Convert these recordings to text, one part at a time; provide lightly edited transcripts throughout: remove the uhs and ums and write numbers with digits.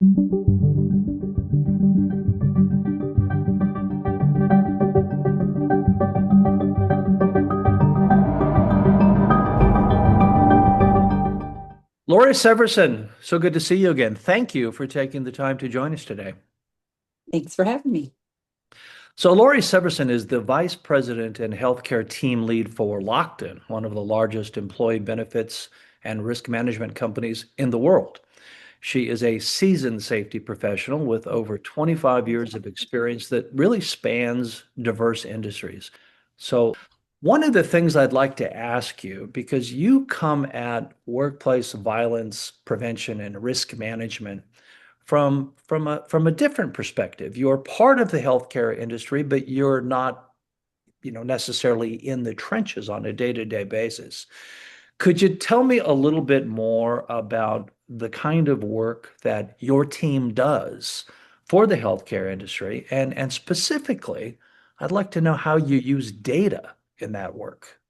Lori Severson, so good to see you again. Thank you for taking the time to join us today. Thanks for having me. So, Lori Severson is the Vice President and Healthcare Team Lead for Lockton, one of the largest employee benefits and risk management companies in the world. She is a seasoned safety professional with over 25 years of experience that really spans diverse industries. So, one of the things I'd like to ask you, because you come at workplace violence prevention and risk management from a different perspective. You're part of the healthcare industry, but you're not, necessarily in the trenches on a day-to-day basis. Could you tell me a little bit more about the kind of work that your team does for the healthcare industry? And specifically, I'd like to know how you use data in that work.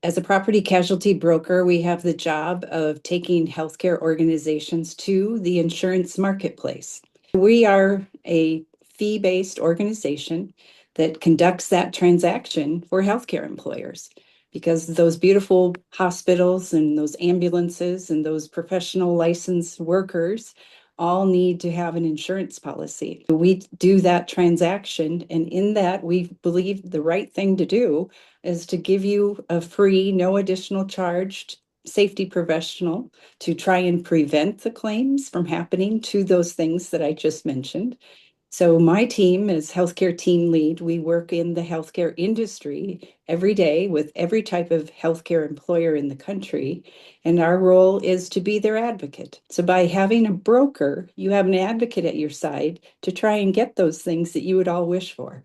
As a property casualty broker, we have the job of taking healthcare organizations to the insurance marketplace. We are a fee-based organization that conducts that transaction for healthcare employers because those beautiful hospitals and those ambulances and those professional licensed workers all need to have an insurance policy. We do that transaction, and in that, we believe the right thing to do is to give you a free, no additional charge safety professional to try and prevent the claims from happening to those things that I just mentioned. So my team is healthcare team lead. We work in the healthcare industry every day with every type of healthcare employer in the country. And our role is to be their advocate. So by having a broker, you have an advocate at your side to try and get those things that you would all wish for.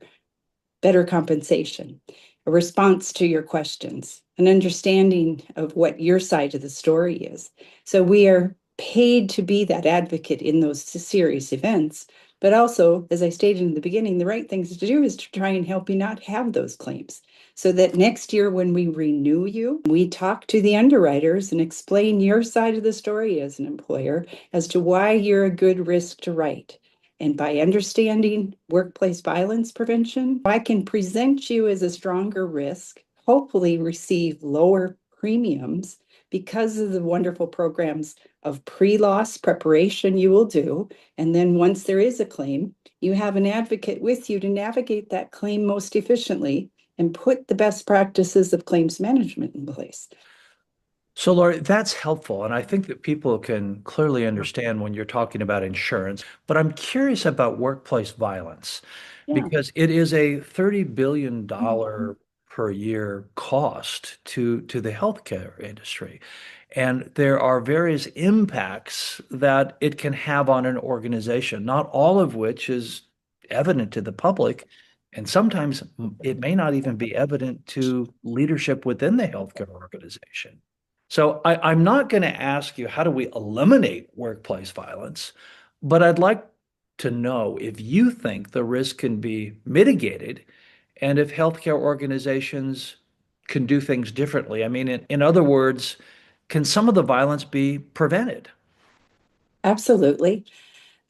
Better compensation, a response to your questions, an understanding of what your side of the story is. So we are paid to be that advocate in those serious events. But also, as I stated in the beginning, the right things to do is to try and help you not have those claims so that next year when we renew you, we talk to the underwriters and explain your side of the story as an employer as to why you're a good risk to write. And by understanding workplace violence prevention, I can present you as a stronger risk, hopefully receive lower premiums because of the wonderful programs of pre-loss preparation you will do. And then once there is a claim, you have an advocate with you to navigate that claim most efficiently and put the best practices of claims management in place. So, Lori, that's helpful. And I think that people can clearly understand when you're talking about insurance. But I'm curious about workplace violence Yeah. because it is a $30 billion per year cost to the healthcare industry. And there are various impacts that it can have on an organization, not all of which is evident to the public. And sometimes it may not even be evident to leadership within the healthcare organization. So I'm not going to ask you how do we eliminate workplace violence, but I'd like to know if you think the risk can be mitigated and if healthcare organizations can do things differently. I mean, in other words, can some of the violence be prevented? Absolutely.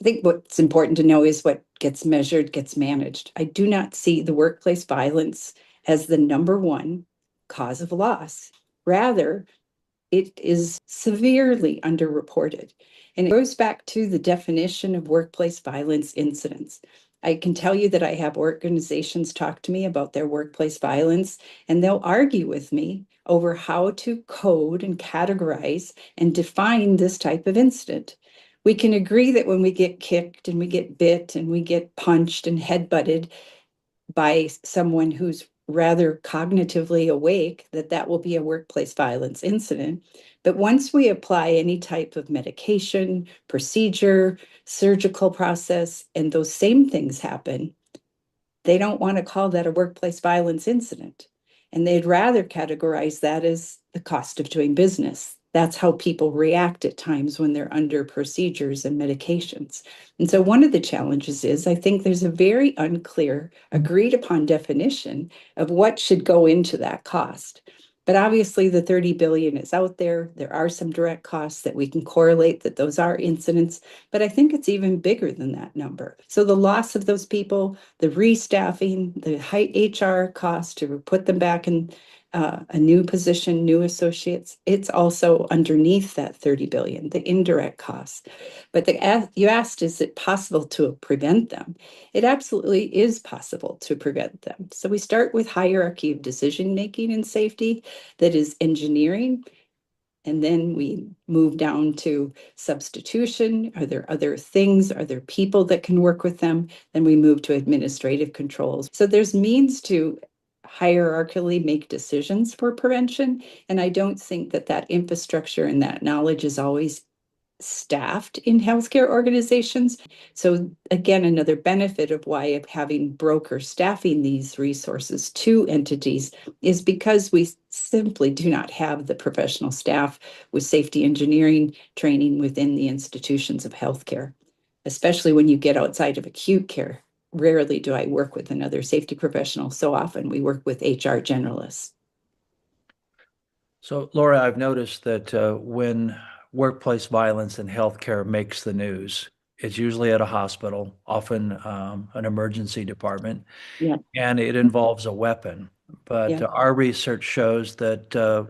I think what's important to know is what gets measured gets managed. I do not see the workplace violence as the number one cause of loss. Rather, it is severely underreported. And it goes back to the definition of workplace violence incidents. I can tell you that I have organizations talk to me about their workplace violence, and they'll argue with me over how to code and categorize and define this type of incident. We can agree that when we get kicked and we get bit and we get punched and headbutted, by someone who's rather cognitively awake, that that will be a workplace violence incident. But once we apply any type of medication, procedure, surgical process, and those same things happen, they don't want to call that a workplace violence incident. And they'd rather categorize that as the cost of doing business. That's how people react at times when they're under procedures and medications. And so one of the challenges is I think there's a very unclear, agreed upon definition of what should go into that cost. But obviously the 30 billion is out there. There are some direct costs that we can correlate that those are incidents, but I think it's even bigger than that number. So the loss of those people, the restaffing, the high HR cost to put them back in a new position, new associates, it's also underneath that 30 billion, the indirect costs. But you asked, is it possible to prevent them? It absolutely is possible to prevent them. So we start with hierarchy of decision making and safety that is engineering. And then we move down to substitution. Are there other things? Are there people that can work with them? Then we move to administrative controls. So there's means to hierarchically make decisions for prevention. And I don't think that that infrastructure and that knowledge is always staffed in healthcare organizations. So again, another benefit of why of having broker staffing these resources to entities is because we simply do not have the professional staff with safety engineering training within the institutions of healthcare, especially when you get outside of acute care. Rarely do I work with another safety professional. So often we work with HR generalists. So, Laura, I've noticed that when workplace violence in healthcare makes the news, it's usually at a hospital, often an emergency department, Yeah, and it involves a weapon. But yeah. our research shows that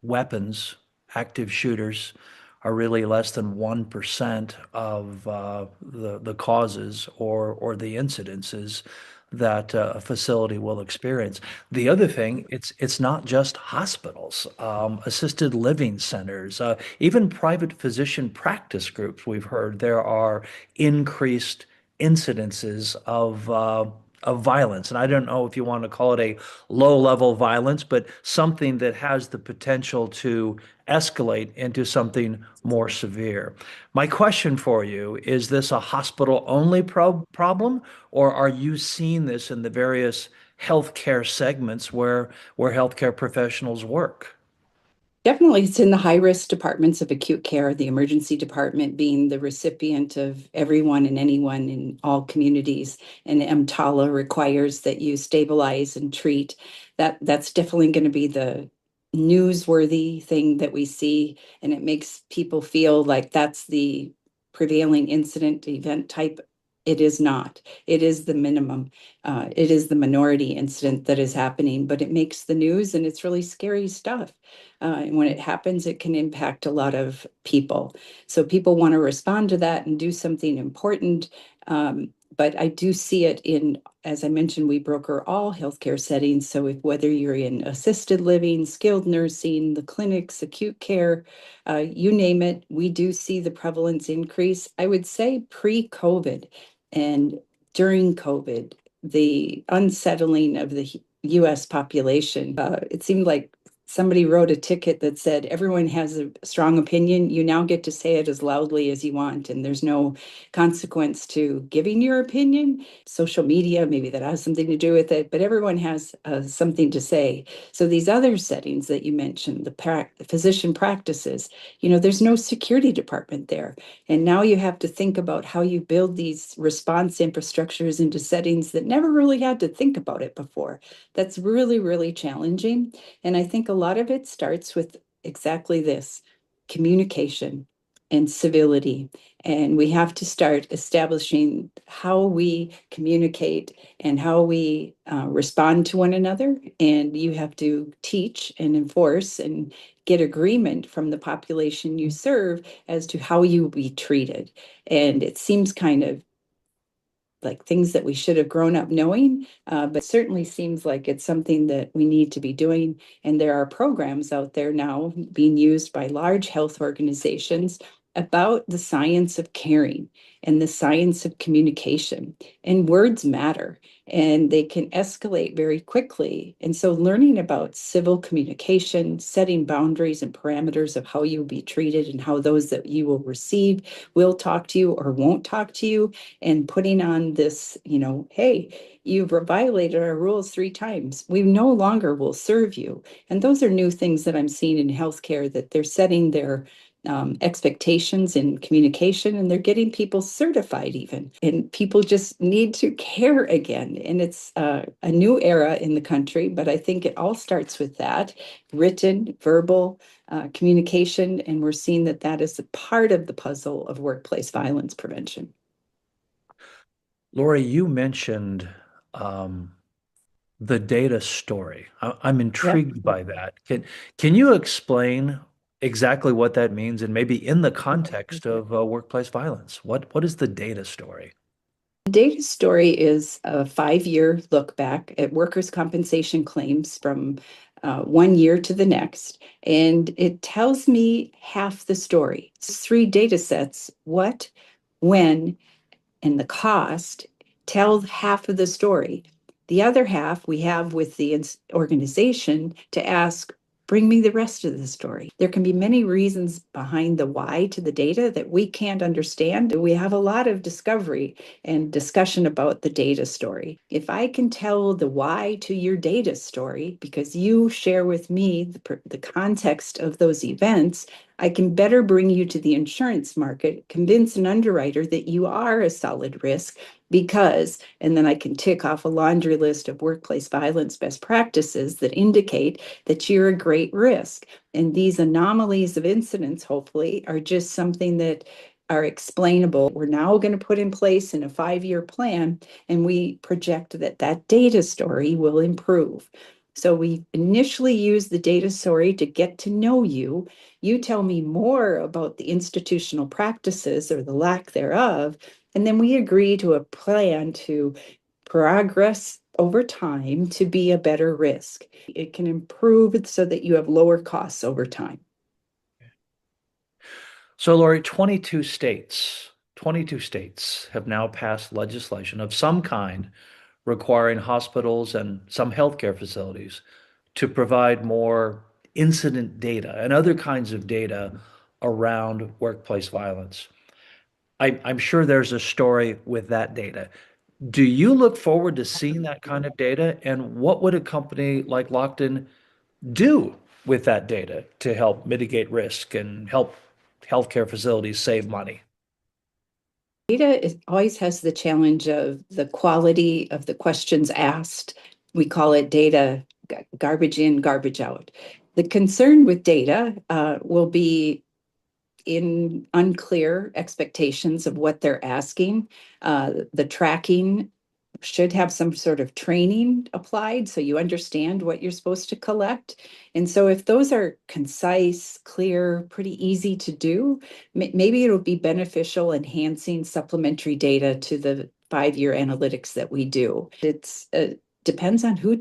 weapons, active shooters, are really less than 1% of the causes or the incidences that a facility will experience. The other thing, it's not just hospitals, assisted living centers, even private physician practice groups. We've heard there are increased incidences of violence. And I don't know if you want to call it a low level violence, but something that has the potential to escalate into something more severe. My question for you, is this a hospital only problem, or are you seeing this in the various healthcare segments where healthcare professionals work? Definitely, it's in the high risk departments of acute care, the emergency department being the recipient of everyone and anyone in all communities. And EMTALA requires that you stabilize and treat. That's definitely going to be the newsworthy thing that we see. And it makes people feel like that's the prevailing incident event type. It is not. It is the minimum. It is the minority incident that is happening, but it makes the news and it's really scary stuff. And when it happens, it can impact a lot of people. So people want to respond to that and do something important. But I do see it in, as I mentioned, we broker all healthcare settings. So if whether you're in assisted living, skilled nursing, the clinics, acute care, you name it, we do see the prevalence increase. I would say pre-COVID and during COVID, the unsettling of the US population, it seemed like somebody wrote a ticket that said everyone has a strong opinion. You now get to say it as loudly as you want, and there's no consequence to giving your opinion. Social media, maybe that has something to do with it, but everyone has something to say. So these other settings that you mentioned, the physician practices, there's no security department there. And now you have to think about how you build these response infrastructures into settings that never really had to think about it before. That's really, really challenging. And I think a lot of it starts with exactly this communication and civility. And we have to start establishing how we communicate and how we respond to one another. And you have to teach and enforce and get agreement from the population you serve as to how you will be treated. And it seems kind of like things that we should have grown up knowing, but certainly seems like it's something that we need to be doing. And there are programs out there now being used by large health organizations about the science of caring and the science of communication. And words matter and they can escalate very quickly. And so learning about civil communication, setting boundaries and parameters of how you'll be treated and how those that you will receive will talk to you or won't talk to you, and putting on this, hey, you've violated our rules 3 times. We no longer will serve you. And those are new things that I'm seeing in healthcare, that they're setting their expectations in communication, and they're getting people certified even. And people just need to care again. And it's a new era in the country, but I think it all starts with that written, verbal communication. And we're seeing that that is a part of the puzzle of workplace violence prevention. Lori, you mentioned um, the data story. I'm Yep. intrigued by that. Can you explain exactly what that means and maybe in the context of workplace violence? What is the data story? The data story is a 5 year look back at workers' compensation claims from 1 year to the next. And it tells me half the story. It's three data sets: what, when, and the cost tell half of the story. The other half we have with the organization to ask, bring me the rest of the story. There can be many reasons behind the why to the data that we can't understand. We have a lot of discovery and discussion about the data story. If I can tell the why to your data story, because you share with me the context of those events, I can better bring you to the insurance market, convince an underwriter that you are a solid risk because, and then I can tick off a laundry list of workplace violence best practices that indicate that you're a great risk. And these anomalies of incidents, hopefully, are just something that are explainable. We're now going to put in place in a 5 year plan, and we project that that data story will improve. So we initially use the data story to get to know you. You tell me more about the institutional practices or the lack thereof, and then we agree to a plan to progress over time to be a better risk. It can improve it so that you have lower costs over time. So, Lori, 22 states have now passed legislation of some kind requiring hospitals and some healthcare facilities to provide more incident data and other kinds of data around workplace violence. I'm sure there's a story with that data. Do you look forward to seeing that kind of data? And what would a company like Lockton do with that data to help mitigate risk and help healthcare facilities save money? Data always has the challenge of the quality of the questions asked. We call it data garbage in, garbage out. The concern with data will be in unclear expectations of what they're asking. The tracking should have some sort of training applied so you understand what you're supposed to collect. And so if those are concise, clear, pretty easy to do, maybe it'll be beneficial enhancing supplementary data to the 5 year analytics that we do. It's depends on who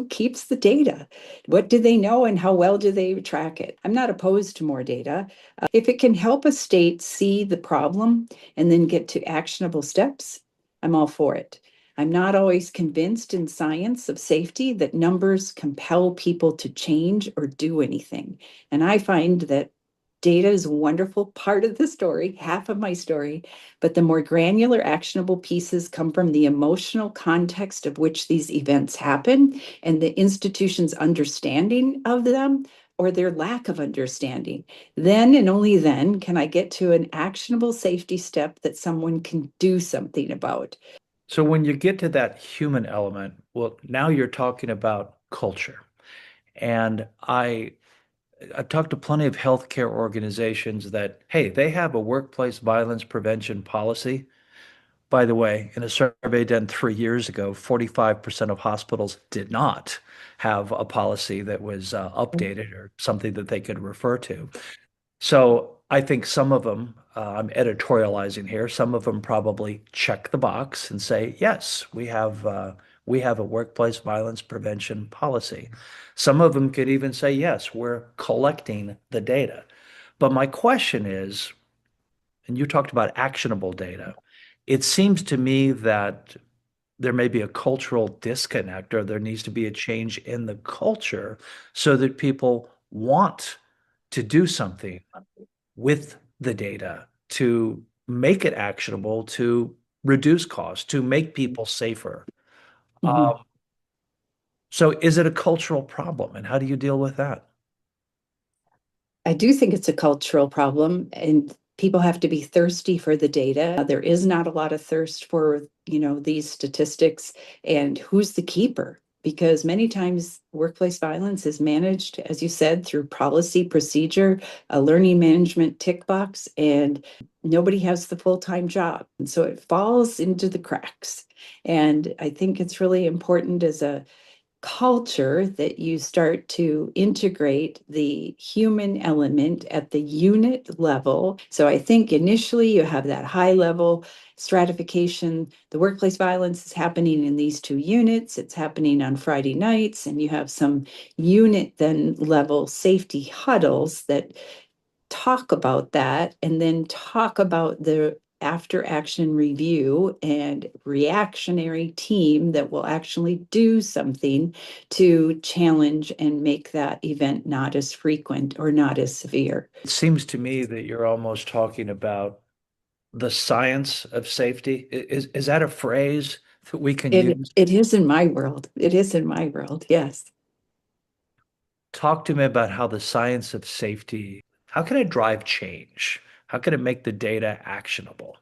keeps the data. What do they know and how well do they track it? I'm not opposed to more data. If it can help a state see the problem and then get to actionable steps, I'm all for it. I'm not always convinced in science of safety that numbers compel people to change or do anything. And I find that data is a wonderful part of the story, half of my story, but the more granular, actionable pieces come from the emotional context of which these events happen and the institution's understanding of them or their lack of understanding. Then and only then can I get to an actionable safety step that someone can do something about. So when you get to that human element, well, now you're talking about culture. And I've talked to plenty of healthcare organizations that, hey, they have a workplace violence prevention policy. By the way, in a survey done 3 years ago, 45% of hospitals did not have a policy that was updated or something that they could refer to. So I think some of them, I'm editorializing here, some of them probably check the box and say, yes, we have a workplace violence prevention policy. Some of them could even say, yes, we're collecting the data. But my question is, and you talked about actionable data, it seems to me that there may be a cultural disconnect or there needs to be a change in the culture so that people want to do something with the data to make it actionable, to reduce costs, to make people safer. Mhm. Um, so is it a cultural problem and how do you deal with that? I do think it's a cultural problem, and people have to be thirsty for the data. There is not a lot of thirst for, these statistics and who's the keeper. Because many times workplace violence is managed, as you said, through policy, procedure, a learning management tick box, and nobody has the full-time job. And so it falls into the cracks. And I think it's really important as a culture that you start to integrate the human element at the unit level. So I think initially you have that high level stratification. The workplace violence is happening in these two units. It's happening on Friday nights, and you have some unit then level safety huddles that talk about that and then talk about the after action review and reactionary team that will actually do something to challenge and make that event not as frequent or not as severe. It seems to me that you're almost talking about the science of safety. Is that a phrase that we can use? It is in my world. It is in my world. Yes. Talk to me about how the science of safety, how can it drive change? How can it make the data actionable?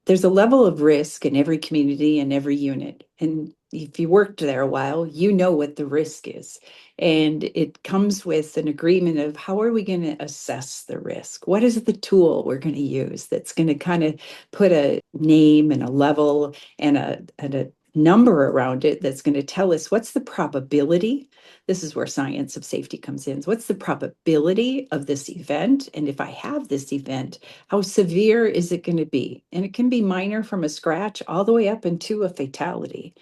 There's a level of risk in every community and every unit. And if you worked there a while, you know what the risk is. And it comes with an agreement of how are we going to assess the risk? What is the tool we're going to use that's going to kind of put a name and a level and a number around it that's going to tell us what's the probability. This is where science of safety comes in. So what's the probability of this event? And if I have this event, how severe is it going to be? And it can be minor from a scratch all the way up into a fatality.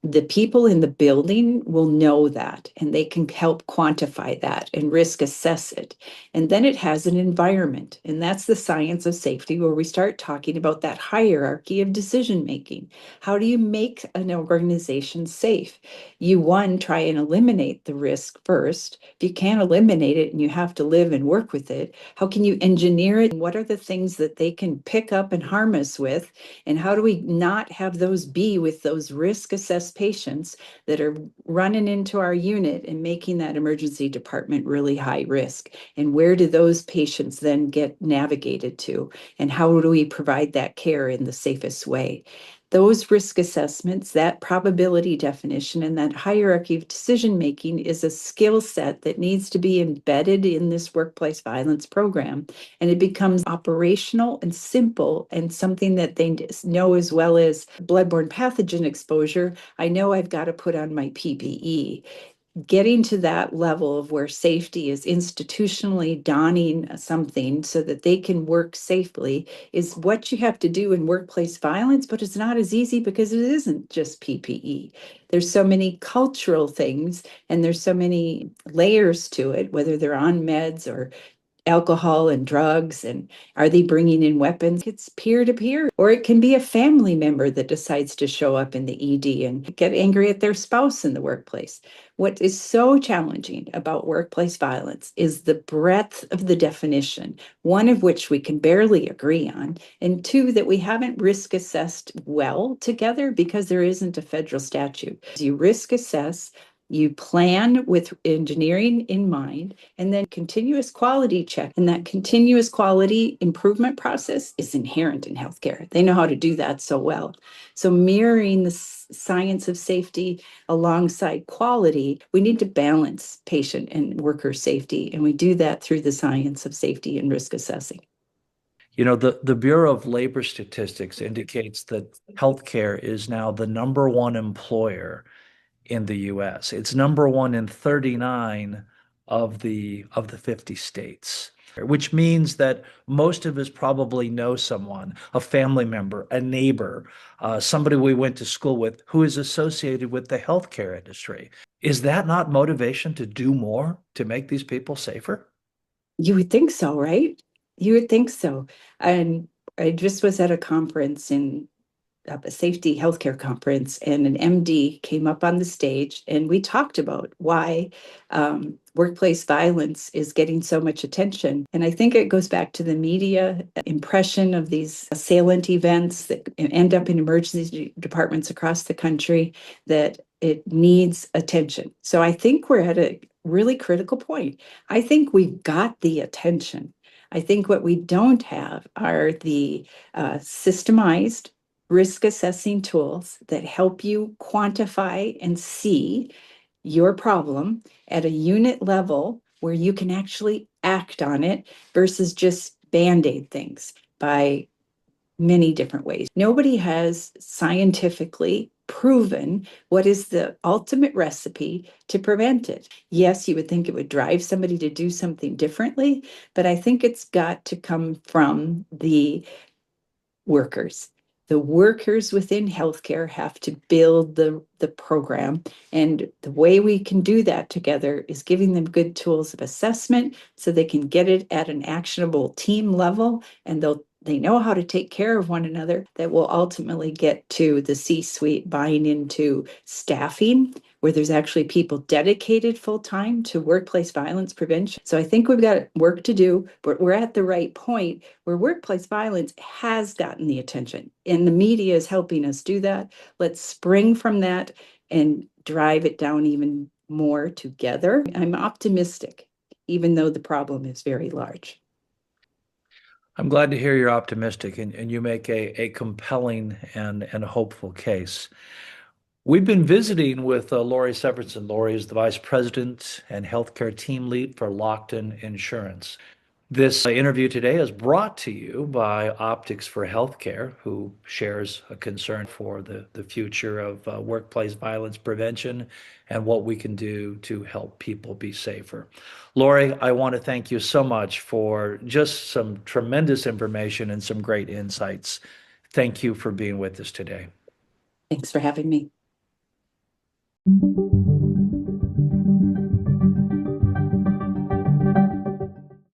The people in the building will know that, and they can help quantify that and risk assess it. And then it has an environment, and that's the science of safety where we start talking about that hierarchy of decision making. How do you make an organization safe? You, one, try and eliminate the risk first. If you can't eliminate it and you have to live and work with it, how can you engineer it? What are the things that they can pick up and harm us with? And how do we not have those be with those risk assessed patients that are running into our unit and making that emergency department really high risk? And where do those patients then get navigated to? And how do we provide that care in the safest way? Those risk assessments, that probability definition, and that hierarchy of decision making is a skill set that needs to be embedded in this workplace violence program. And it becomes operational and simple and something that they know as well as bloodborne pathogen exposure. I know I've got to put on my PPE. Getting to that level of where safety is institutionally donning something so that they can work safely is what you have to do in workplace violence, but it's not as easy because it isn't just PPE. There's so many cultural things and there's so many layers to it, whether they're on meds or alcohol and drugs, and are they bringing in weapons? It's peer to peer, or it can be a family member that decides to show up in the ED and get angry at their spouse in the workplace. What is so challenging about workplace violence is the breadth of the definition, one of which we can barely agree on, and two, that we haven't risk assessed well together because there isn't a federal statute. You risk assess, you plan with engineering in mind, and then continuous quality check. And that continuous quality improvement process is inherent in healthcare. They know how to do that so well. So mirroring the science of safety alongside quality, we need to balance patient and worker safety. And we do that through the science of safety and risk assessing. The Bureau of Labor Statistics indicates that healthcare is now the number one employer in the US. It's number one in 39 of the 50 states, which means that most of us probably know someone, a family member, a neighbor, somebody we went to school with who is associated with the healthcare industry. Is that not motivation to do more to make these people safer? You would think so, right? You would think so. And I just was at a conference in a safety healthcare conference, and an MD came up on the stage, and we talked about why workplace violence is getting so much attention. And I think it goes back to the media impression of these salient events that end up in emergency departments across the country, that it needs attention. So I think we're at a really critical point. I think we've got the attention. I think what we don't have are the systemized risk assessing tools that help you quantify and see your problem at a unit level where you can actually act on it versus just band-aid things by many different ways. Nobody has scientifically proven what is the ultimate recipe to prevent it. Yes, you would think it would drive somebody to do something differently, but I think it's got to come from the workers. The workers within healthcare have to build the program. And the way we can do that together is giving them good tools of assessment so they can get it at an actionable team level, and they know how to take care of one another. That will ultimately get to the C-suite buying into staffing, where there's actually people dedicated full time to workplace violence prevention. So I think we've got work to do, but we're at the right point where workplace violence has gotten the attention, and the media is helping us do that. Let's spring from that and drive it down even more together. I'm optimistic, even though the problem is very large. I'm glad to hear you're optimistic and you make a compelling and hopeful case. We've been visiting with Lori Severson. Lori is the Vice President and Healthcare Team Lead for Lockton Insurance. This interview today is brought to you by Optics for Healthcare, who shares a concern for the future of workplace violence prevention and what we can do to help people be safer. Lori, I want to thank you so much for just some tremendous information and some great insights. Thank you for being with us today. Thanks for having me.